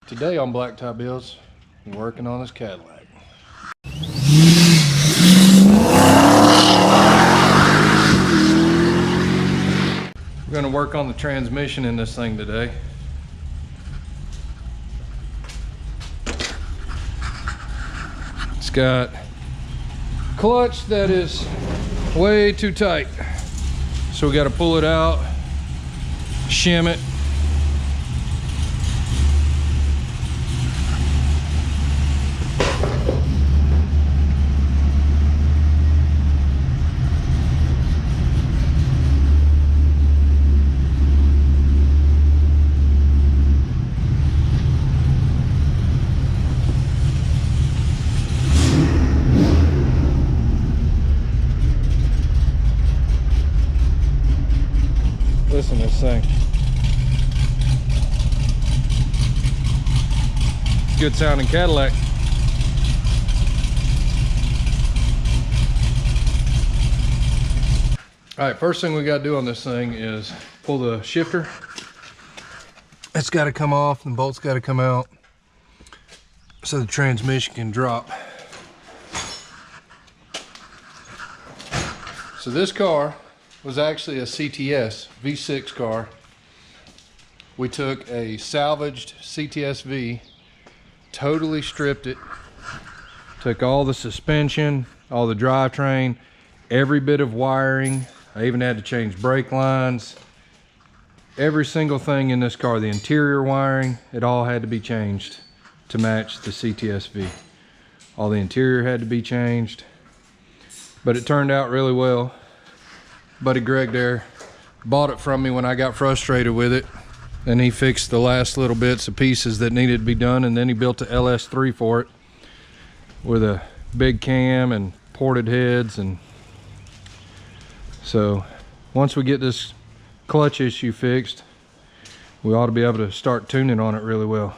Today on Blacktop Bills, we're working on this Cadillac. We're going to work on the transmission in this thing today. It's got clutch that is way too tight, so we got to pull it out, shim it. Listen to this thing. It's a good sounding Cadillac. All right, first thing we got to do on this thing is pull the shifter. It's got to come off, and the bolt's got to come out so the transmission can drop. So this car was actually a CTS V6 car. We took a salvaged CTS-V, totally stripped it, took all the suspension, all the drivetrain, every bit of wiring. I even had to change brake lines. Every single thing in this car, the interior wiring, it all had to be changed to match the CTS-V. All the interior had to be changed, but it turned out really well. Buddy Greg there bought it from me when I got frustrated with it, and he fixed the last little bits and pieces that needed to be done, and then he built a LS3 for it with a big cam and ported heads. And so once we get this clutch issue fixed, we ought to be able to start tuning on it really well.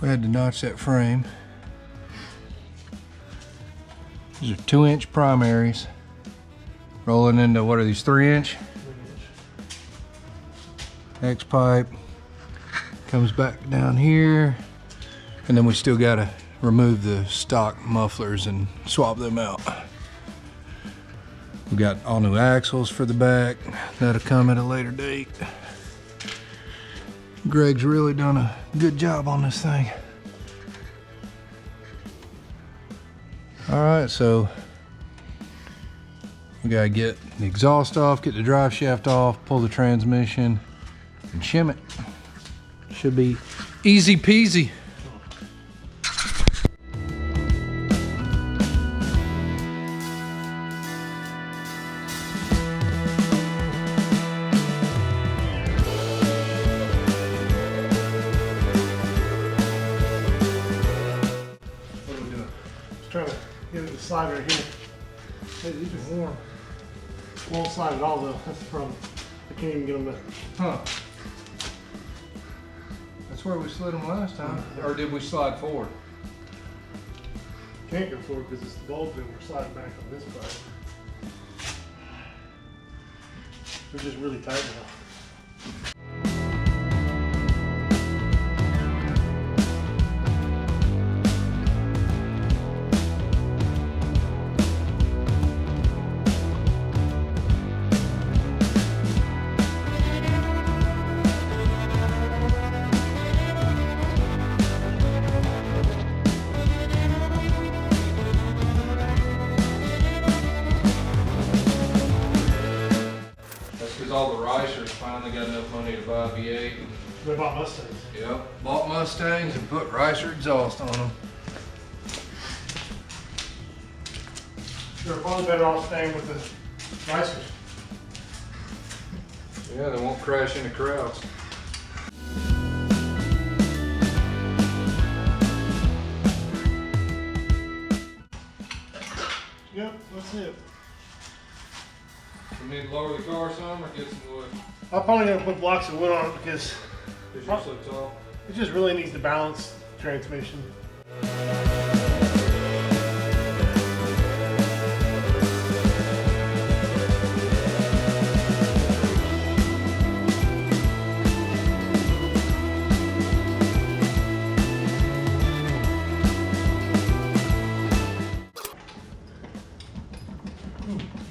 We had to notch that frame. These are 2-inch primaries rolling into, what are these, 3-inch? X pipe comes back down here, and then we still got to remove the stock mufflers and swap them out. We got all new axles for the back. That'll come at a later date. Greg's really done a good job on this thing. All right, so we gotta get the exhaust off, get the drive shaft off, pull the transmission, and shim it. Should be easy peasy. Trying to get it to slide right here. Hey, these are warm. Won't slide at all though. That's the problem. I can't even get them to. Huh. That's where we slid them last time. Or did we slide forward? Can't go forward because it's the bulge and we're sliding back on this part. They're just really tight now. All the ricers finally got enough money to buy a V8. They bought Mustangs. Yep, bought Mustangs and put ricer exhaust on them. They're probably better off staying with the ricers. Yeah, they won't crash into crowds. Yep, that's it. We need to lower the car some or get some wood? I'm probably gonna put blocks of wood on it because Does yours look tall? It just really needs to balance transmission.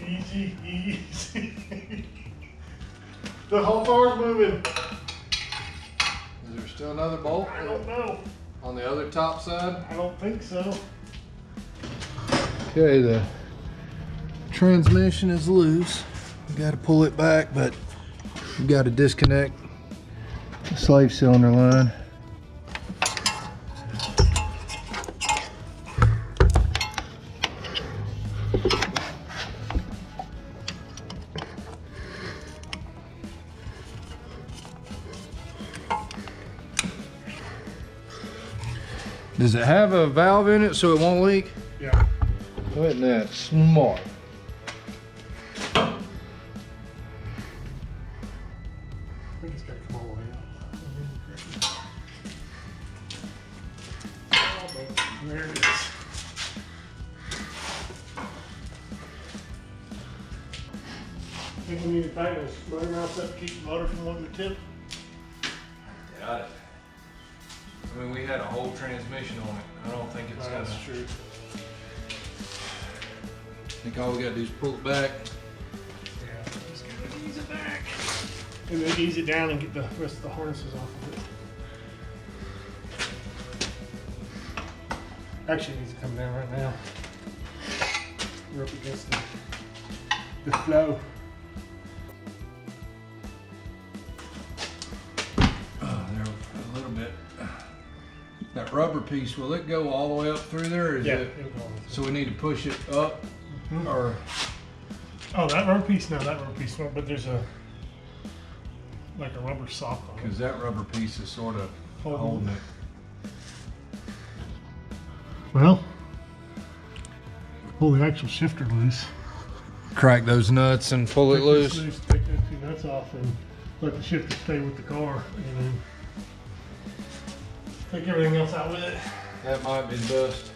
Easy, easy. The whole car's moving. Is there still another bolt? I don't know. On the other top side? I don't think so. Okay, the transmission is loose. We got to pull it back, but we got to disconnect the slave cylinder line. Does it have a valve in it so it won't leak? Yeah. Isn't that smart? I think it's got to come all the way out. There it is. I think we need to tighten this motor mounts up to keep the motor from wanting to tip. Got it. I mean, we had a whole transmission on it. I don't think it's gonna. That's true. I think all we gotta do is pull it back. Yeah, just gotta ease it back. And then ease it down and get the rest of the harnesses off of it. Actually, it needs to come down right now. We're up against the flow. Oh, there a little bit. That rubber piece, will it go all the way up through there? Or is it, it'll go on. so we need to push it up, or Oh, that rubber piece? No, that rubber piece won't, but there's a like a rubber sock on it. because that rubber piece is sort of holding it. Well, pull the actual shifter loose. Crack those nuts and pull it Take loose. this take those two nuts off and let the shifter stay with the car, and then take everything else out with it. That might be the best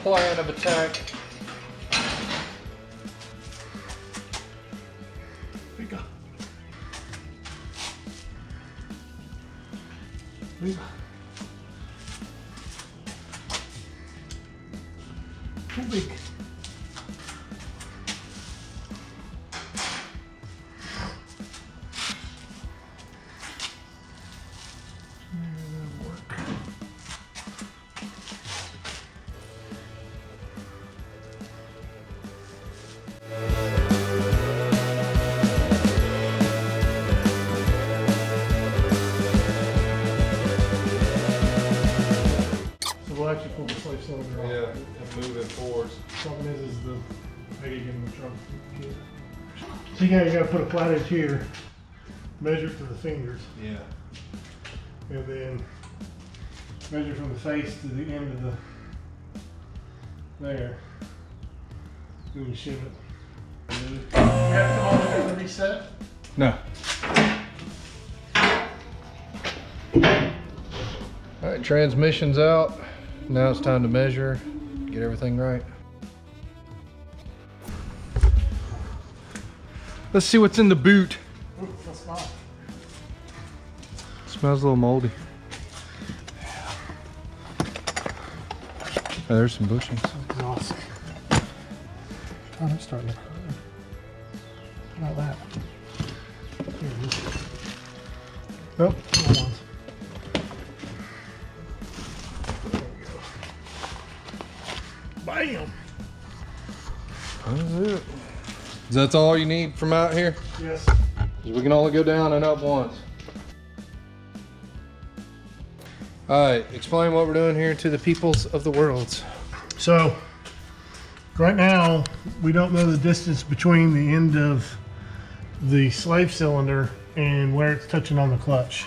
plan of attack. There you go. There you go. Too big. We'll actually pull the slave cylinder off. Yeah, and move it forwards. Problem is the how you get in the truck. So you gotta put a flat edge here, measure it to the fingers, Yeah. and then measure from the face to the end of the there. Then you shim it. You have to come all the way to the reset. No. All right, transmission's out. Now it's time to measure, get everything right. Let's see what's in the boot. Ooh, that's not. Smells a little moldy. Oh, there's some bushings. Exhaust. Oh, that's starting to cry. How about that? Here it is. Oh, hold on. Bam! That's it. That's all you need from out here? Yes. 'Cause we can only go down and up once. All right, explain what we're doing here to the peoples of the world. So, right now, we don't know the distance between the end of the slave cylinder and where it's touching on the clutch.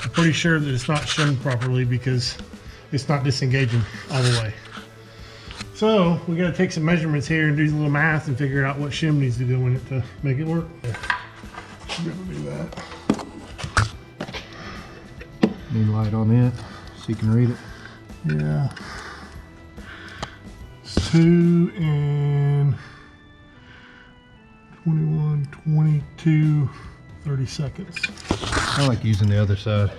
I'm pretty sure that it's not shimmed properly because it's not disengaging all the way. So we got to take some measurements here and do a little math and figure out what shim needs to do in it to make it work. Should be able to do that. Need light on it so you can read it. Yeah. It's 2 and 21, 22, 30 seconds. I like using the other side,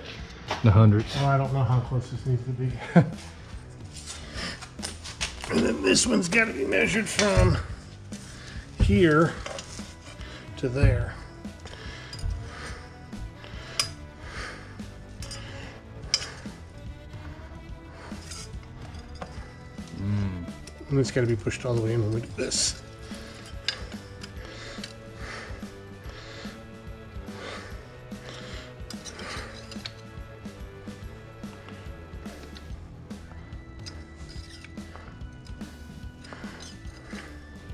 the hundreds. Well, I don't know how close this needs to be. And then this one's got to be measured from here to there. And it's got to be pushed all the way in when we do this.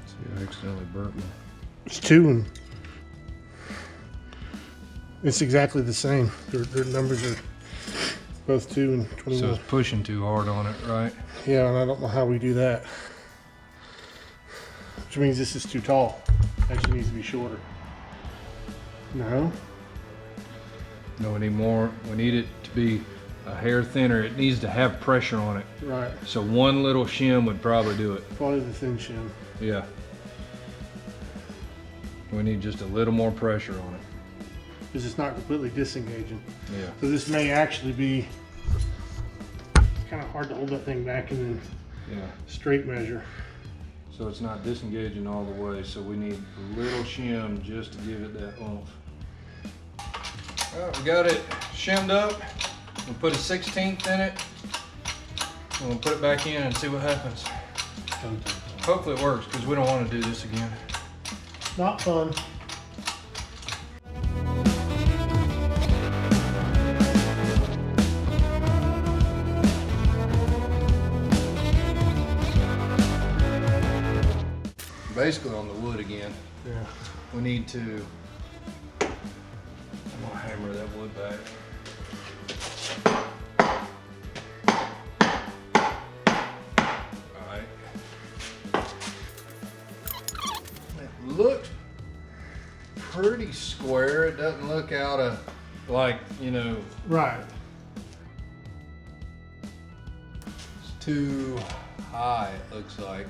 See, I accidentally burnt me. It's 2 and it's exactly the same. Their numbers are both 2 and 21. So it's pushing too hard on it, right? Yeah, and I don't know how we do that. Which means this is too tall. Actually needs to be shorter. No? No, we need more. We need it to be a hair thinner. It needs to have pressure on it. Right. So one little shim would probably do it. Probably the thin shim. Yeah. We need just a little more pressure on it. Because it's not completely disengaging. Yeah. So this may actually be kind of hard to hold that thing back and then Yeah. straight measure. So it's not disengaging all the way. So we need a little shim just to give it that oomph. All right, we got it shimmed up. We'll put a 16th in it. And we'll put it back in and see what happens. Hopefully it works because we don't want to do this again. Not fun. Basically on the wood again. Yeah. We need to, I'm gonna hammer that wood back. Alright. It looks pretty square. It doesn't look out of, like, you know, Right. it's too high, it looks like.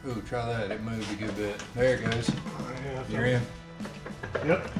Ooh, try that. It moved a good bit. There it goes. You're in. Yep.